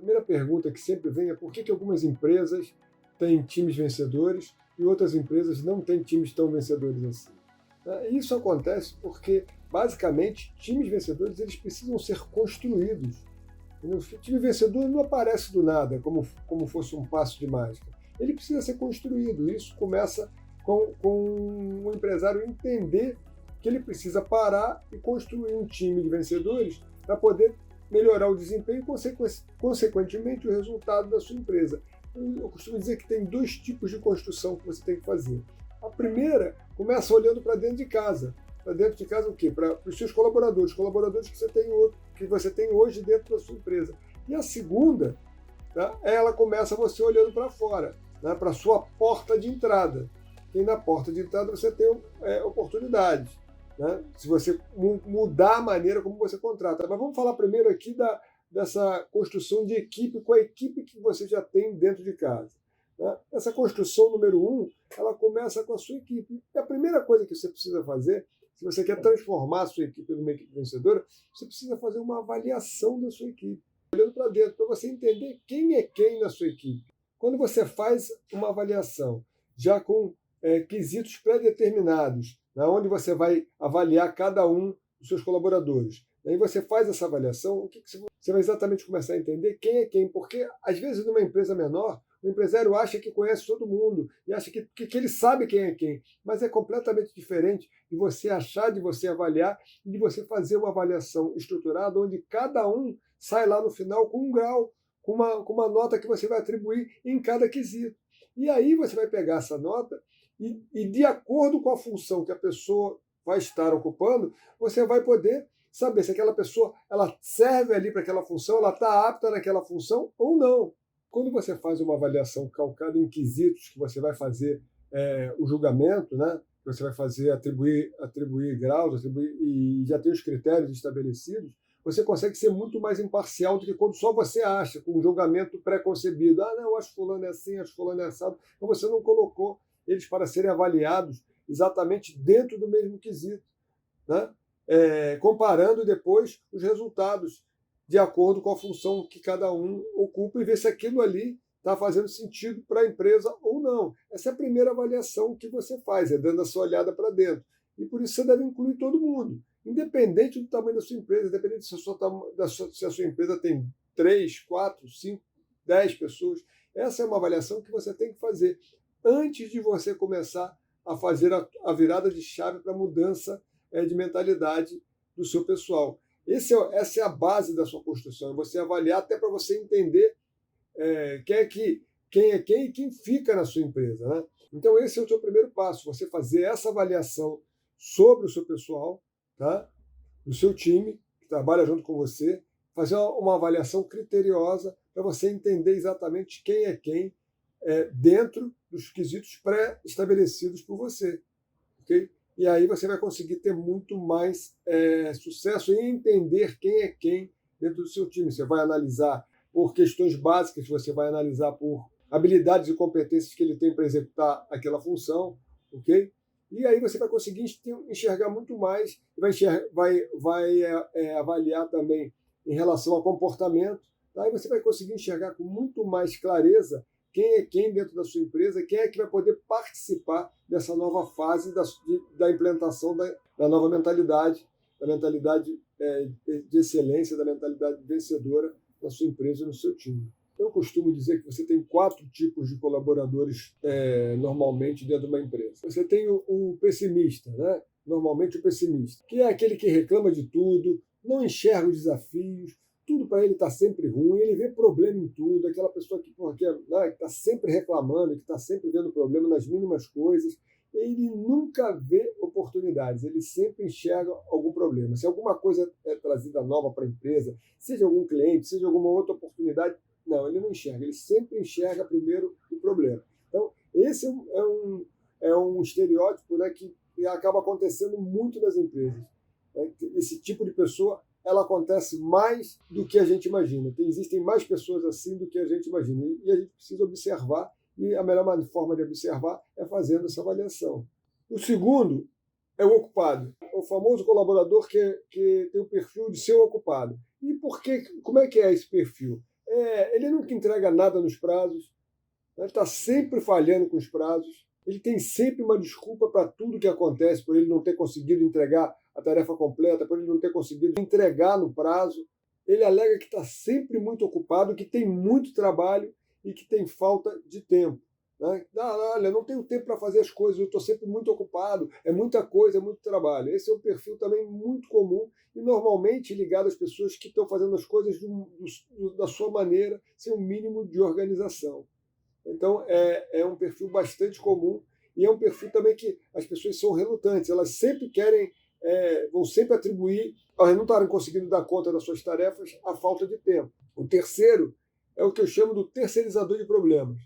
primeira pergunta que sempre vem é por que algumas empresas têm times vencedores e outras empresas não têm times tão vencedores assim. Isso acontece porque, basicamente, times vencedores eles precisam ser construídos. O time vencedor não aparece do nada, como fosse um passo de mágica. Ele precisa ser construído. Isso começa com o empresário entender que ele precisa parar e construir um time de vencedores para poder melhorar o desempenho e, consequentemente, o resultado da sua empresa. Eu costumo dizer que tem dois tipos de construção que você tem que fazer. A primeira começa olhando para dentro de casa. Para dentro de casa o quê? Para os seus colaboradores que você tem hoje dentro da sua empresa. E a segunda, tá, ela começa você olhando para fora, né, para a sua porta de entrada. E na porta de entrada você tem oportunidades, né, se você mudar a maneira como você contrata. Mas vamos falar primeiro aqui dessa construção de equipe com a equipe que você já tem dentro de casa. Né? Essa construção número 1, ela começa com a sua equipe. E a primeira coisa que você precisa fazer, se você quer transformar a sua equipe numa equipe vencedora, você precisa fazer uma avaliação da sua equipe, olhando para dentro, para você entender quem é quem na sua equipe. Quando você faz uma avaliação já com quesitos pré-determinados, né, onde você vai avaliar cada um dos seus colaboradores, aí você faz essa avaliação, o que você vai exatamente começar a entender quem é quem, porque às vezes numa empresa menor, o empresário acha que conhece todo mundo e acha que ele sabe quem é quem, mas é completamente diferente de você achar, de você avaliar e de você fazer uma avaliação estruturada onde cada um sai lá no final com um grau, com uma nota que você vai atribuir em cada quesito. E aí você vai pegar essa nota e de acordo com a função que a pessoa vai estar ocupando, você vai poder saber se aquela pessoa ela serve ali para aquela função, ela está apta naquela função ou não. Quando você faz uma avaliação calcada em quesitos que você vai fazer o julgamento, né? Você vai fazer atribuir graus, e já tem os critérios estabelecidos, você consegue ser muito mais imparcial do que quando só você acha, com um julgamento pré-concebido. Ah, não, eu acho fulano é assim, acho fulano é assado. Então você não colocou eles para serem avaliados exatamente dentro do mesmo quesito, né? Comparando depois os resultados de acordo com a função que cada um ocupa e ver se aquilo ali está fazendo sentido para a empresa ou não. Essa é a primeira avaliação que você faz, dando a sua olhada para dentro. E por isso você deve incluir todo mundo, independente do tamanho da sua empresa, independente se a sua empresa tem 3, 4, 5, 10 pessoas. Essa é uma avaliação que você tem que fazer antes de você começar a fazer a virada de chave para a mudança de mentalidade do seu pessoal. Essa é a base da sua construção, é você avaliar até para você entender quem é quem e quem fica na sua empresa. Né? Então esse é o seu primeiro passo, você fazer essa avaliação sobre o seu pessoal, tá? Do seu time, que trabalha junto com você, fazer uma avaliação criteriosa para você entender exatamente quem é quem dentro dos quesitos pré-estabelecidos por você. Okay? E aí você vai conseguir ter muito mais sucesso em entender quem é quem dentro do seu time. Você vai analisar por questões básicas, você vai analisar por habilidades e competências que ele tem para executar aquela função, ok? E aí você vai conseguir enxergar muito mais, vai avaliar também em relação ao comportamento, aí você vai conseguir enxergar com muito mais clareza quem é quem dentro da sua empresa, quem é que vai poder participar dessa nova fase da implantação da nova mentalidade, da mentalidade de excelência, da mentalidade vencedora na sua empresa e no seu time. Eu costumo dizer que você tem 4 tipos de colaboradores normalmente dentro de uma empresa. Você tem o pessimista, né? Normalmente o pessimista, que é aquele que reclama de tudo, não enxerga os desafios, tudo para ele está sempre ruim, ele vê problema em tudo, aquela pessoa que está sempre reclamando, que está sempre vendo problema nas mínimas coisas, ele nunca vê oportunidades, ele sempre enxerga algum problema. Se alguma coisa é trazida nova para a empresa, seja algum cliente, seja alguma outra oportunidade, não, ele não enxerga, ele sempre enxerga primeiro o problema. Então, esse é um estereótipo, né, que acaba acontecendo muito nas empresas. Né? Esse tipo de pessoa ela acontece mais do que a gente imagina. Existem mais pessoas assim do que a gente imagina. E a gente precisa observar, e a melhor forma de observar é fazendo essa avaliação. O segundo é o ocupado. É o famoso colaborador que tem o perfil de ser ocupado. E como é que é esse perfil? ele nunca entrega nada nos prazos, né? Ele está sempre falhando com os prazos, ele tem sempre uma desculpa para tudo que acontece, por ele não ter conseguido entregar a tarefa completa, por ele não ter conseguido entregar no prazo. Ele alega que está sempre muito ocupado, que tem muito trabalho e que tem falta de tempo. Né? Olha, não tenho tempo para fazer as coisas, eu estou sempre muito ocupado, é muita coisa, é muito trabalho. Esse é um perfil também muito comum e normalmente ligado às pessoas que estão fazendo as coisas da sua maneira, sem um mínimo de organização. Então, é um perfil bastante comum e é um perfil também que as pessoas são relutantes, elas sempre querem, vão sempre atribuir, elas não estarem conseguindo dar conta das suas tarefas, a falta de tempo. O terceiro é o que eu chamo do terceirizador de problemas.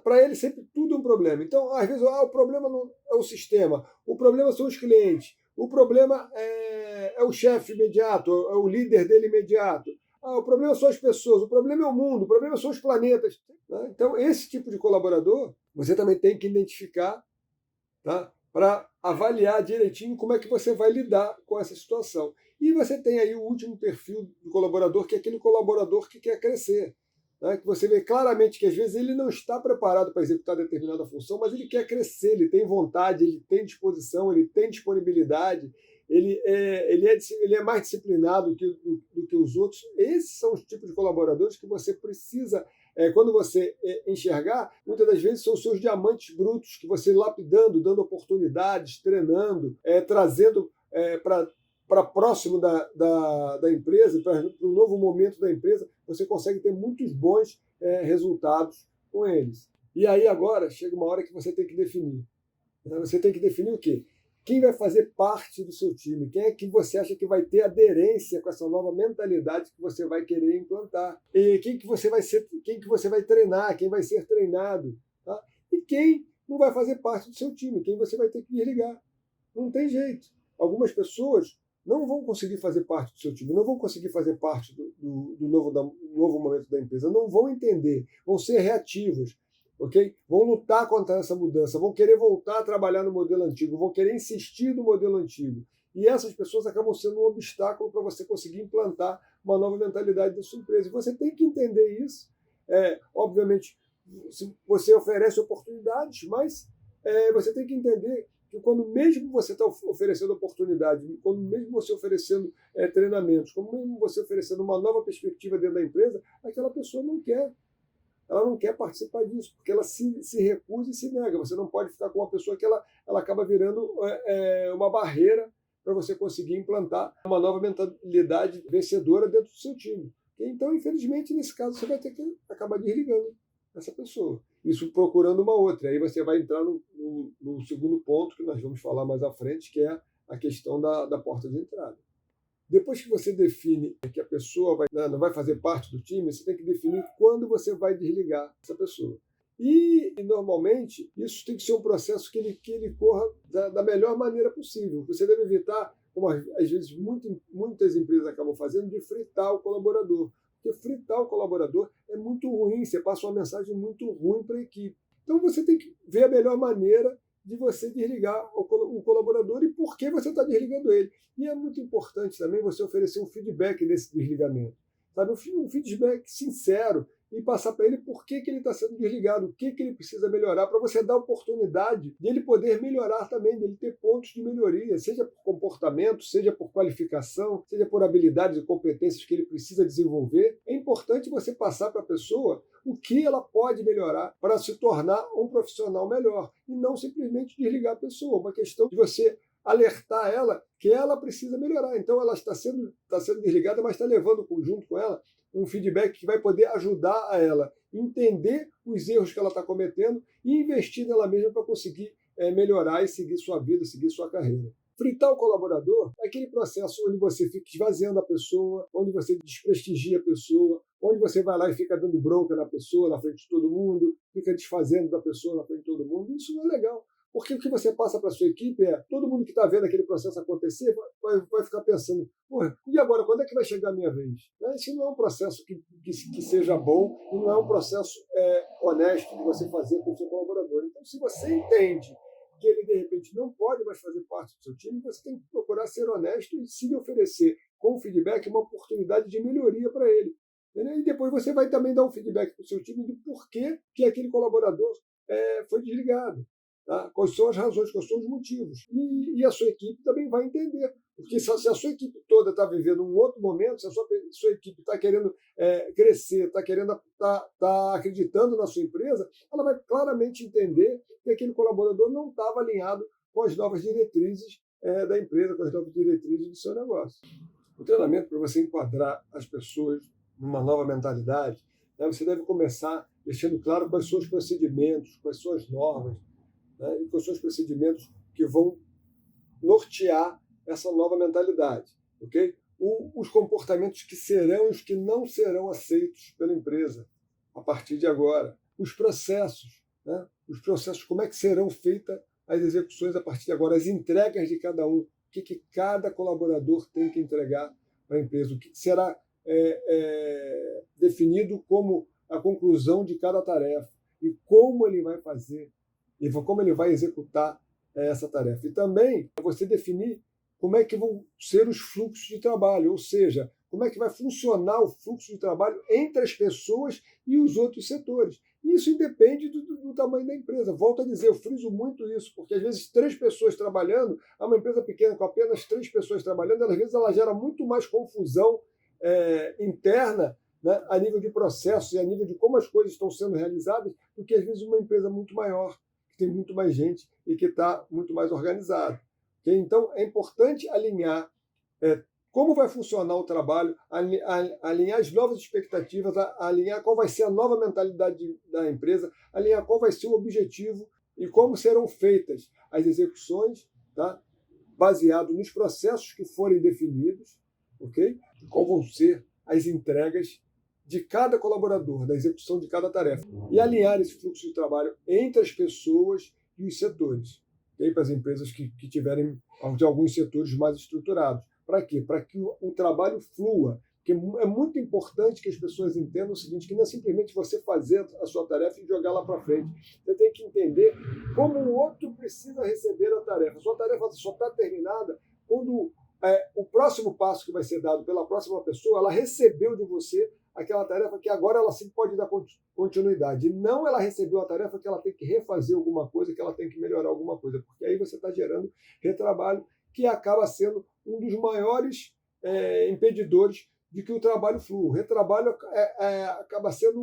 Para ele, sempre tudo é um problema. Então, às vezes, o problema não é o sistema, o problema são os clientes, o problema é o chefe imediato, é o líder dele imediato. O problema são as pessoas, o problema é o mundo, o problema são os planetas. Né? Então, esse tipo de colaborador, você também tem que identificar, tá? Para avaliar direitinho como é que você vai lidar com essa situação. E você tem aí o último perfil do colaborador, que é aquele colaborador que quer crescer. Né? Que você vê claramente que às vezes ele não está preparado para executar determinada função, mas ele quer crescer, ele tem vontade, ele tem disposição, ele tem disponibilidade, ele é mais disciplinado do que os outros. Esses são os tipos de colaboradores que você precisa, quando você enxergar, muitas das vezes são os seus diamantes brutos, que você lapidando, dando oportunidades, treinando, trazendo para próximo da empresa, para o novo momento da empresa, você consegue ter muitos bons resultados com eles. E aí agora chega uma hora que você tem que definir. Você tem que definir o quê? Quem vai fazer parte do seu time? Quem é que você acha que vai ter aderência com essa nova mentalidade que você vai querer implantar? E quem que você vai treinar? Quem vai ser treinado? Tá? E quem não vai fazer parte do seu time? Quem você vai ter que desligar? Não tem jeito. Algumas pessoas não vão conseguir fazer parte do seu time, não vão conseguir fazer parte do novo momento da empresa, não vão entender, vão ser reativos. Okay? Vão lutar contra essa mudança, vão querer voltar a trabalhar no modelo antigo, vão querer insistir no modelo antigo. E essas pessoas acabam sendo um obstáculo para você conseguir implantar uma nova mentalidade da sua empresa. E você tem que entender isso. Obviamente, você oferece oportunidades, mas você tem que entender que quando mesmo você está oferecendo oportunidade, quando mesmo você oferecendo treinamentos, quando mesmo você oferecendo uma nova perspectiva dentro da empresa, aquela pessoa não quer. Ela não quer participar disso, porque ela se recusa e se nega. Você não pode ficar com uma pessoa que ela acaba virando uma barreira para você conseguir implantar uma nova mentalidade vencedora dentro do seu time. Então, infelizmente, nesse caso, você vai ter que acabar desligando essa pessoa. Isso procurando uma outra. Aí você vai entrar no segundo ponto, que nós vamos falar mais à frente, que é a questão da porta de entrada. Depois que você define que a pessoa não vai fazer parte do time, você tem que definir quando você vai desligar essa pessoa. E normalmente, isso tem que ser um processo que ele corra da melhor maneira possível. Você deve evitar, como às vezes muitas empresas acabam fazendo, de fritar o colaborador. Porque fritar o colaborador é muito ruim, você passa uma mensagem muito ruim para a equipe. Então você tem que ver a melhor maneira de você desligar o colaborador e por que você está desligando ele. E é muito importante também você oferecer um feedback desse desligamento. Sabe? Um feedback sincero e passar para ele por que ele está sendo desligado, o que ele precisa melhorar, para você dar oportunidade de ele poder melhorar também, de ele ter pontos de melhoria, seja por comportamento, seja por qualificação, seja por habilidades e competências que ele precisa desenvolver. É importante você passar para a pessoa o que ela pode melhorar para se tornar um profissional melhor e não simplesmente desligar a pessoa. Uma questão de você alertar ela que ela precisa melhorar. Então ela está sendo desligada, mas está levando junto com ela um feedback que vai poder ajudar a ela entender os erros que ela está cometendo e investir nela mesma para conseguir melhorar e seguir sua vida, seguir sua carreira. Fritar o colaborador é aquele processo onde você fica esvaziando a pessoa, onde você desprestigia a pessoa, onde você vai lá e fica dando bronca na pessoa, na frente de todo mundo, fica desfazendo da pessoa na frente de todo mundo. Isso não é legal. Porque o que você passa para a sua equipe todo mundo que está vendo aquele processo acontecer vai ficar pensando, e agora, quando é que vai chegar a minha vez? Isso não é um processo que seja bom e não é um processo honesto de você fazer com o seu colaborador. Então, se você entende que ele, de repente, não pode mais fazer parte do seu time, você tem que procurar ser honesto e se oferecer com o feedback uma oportunidade de melhoria para ele. Entendeu? E depois você vai também dar um feedback para o seu time do porquê que aquele colaborador foi desligado. Tá? Quais são as razões, quais são os motivos. E a sua equipe também vai entender. Porque se a sua equipe toda está vivendo um outro momento, se a sua equipe está querendo crescer, está querendo tá acreditando na sua empresa, ela vai claramente entender que aquele colaborador não estava alinhado com as novas diretrizes da empresa, com as novas diretrizes do seu negócio. O treinamento, para você enquadrar as pessoas numa nova mentalidade, né, você deve começar deixando claro quais são os procedimentos, quais são as normas, né, e quais são os procedimentos que vão nortear essa nova mentalidade, ok? Os comportamentos que serão e os que não serão aceitos pela empresa a partir de agora. Os processos, né? Os processos, como é que serão feitas as execuções a partir de agora, as entregas de cada um, o que cada colaborador tem que entregar para a empresa, o que será definido como a conclusão de cada tarefa e como ele vai fazer, e como ele vai executar essa tarefa. E também você definir como é que vão ser os fluxos de trabalho, ou seja, como é que vai funcionar o fluxo de trabalho entre as pessoas e os outros setores. Isso independe do tamanho da empresa. Volto a dizer, eu friso muito isso, porque às vezes 3 pessoas trabalhando, uma empresa pequena com apenas 3 pessoas trabalhando, às vezes ela gera muito mais confusão interna, né, a nível de processos e a nível de como as coisas estão sendo realizadas, do que às vezes uma empresa muito maior, que tem muito mais gente e que está muito mais organizada. Okay? Então, é importante alinhar como vai funcionar o trabalho, alinhar as novas expectativas, alinhar qual vai ser a nova mentalidade da empresa, alinhar qual vai ser o objetivo e como serão feitas as execuções, tá? Baseado nos processos que forem definidos, ok? E qual vão ser as entregas de cada colaborador, da execução de cada tarefa. E alinhar esse fluxo de trabalho entre as pessoas e os setores, okay? Para as empresas que tiverem de alguns setores mais estruturados. Para quê? Para que o trabalho flua. Porque é muito importante que as pessoas entendam o seguinte, que não é simplesmente você fazer a sua tarefa e jogar lá para frente. Você tem que entender como o outro precisa receber a tarefa. A sua tarefa só está terminada quando o próximo passo que vai ser dado pela próxima pessoa, ela recebeu de você aquela tarefa que agora ela sim pode dar continuidade. E não ela recebeu a tarefa que ela tem que refazer alguma coisa, que ela tem que melhorar alguma coisa. Porque aí você está gerando retrabalho, que acaba sendo um dos maiores impedidores de que o trabalho flua. O retrabalho acaba sendo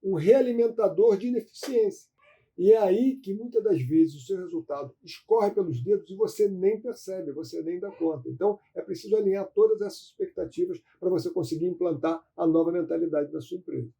um realimentador de ineficiência. E é aí que muitas das vezes o seu resultado escorre pelos dedos e você nem percebe, você nem dá conta. Então, é preciso alinhar todas essas expectativas para você conseguir implantar a nova mentalidade da sua empresa.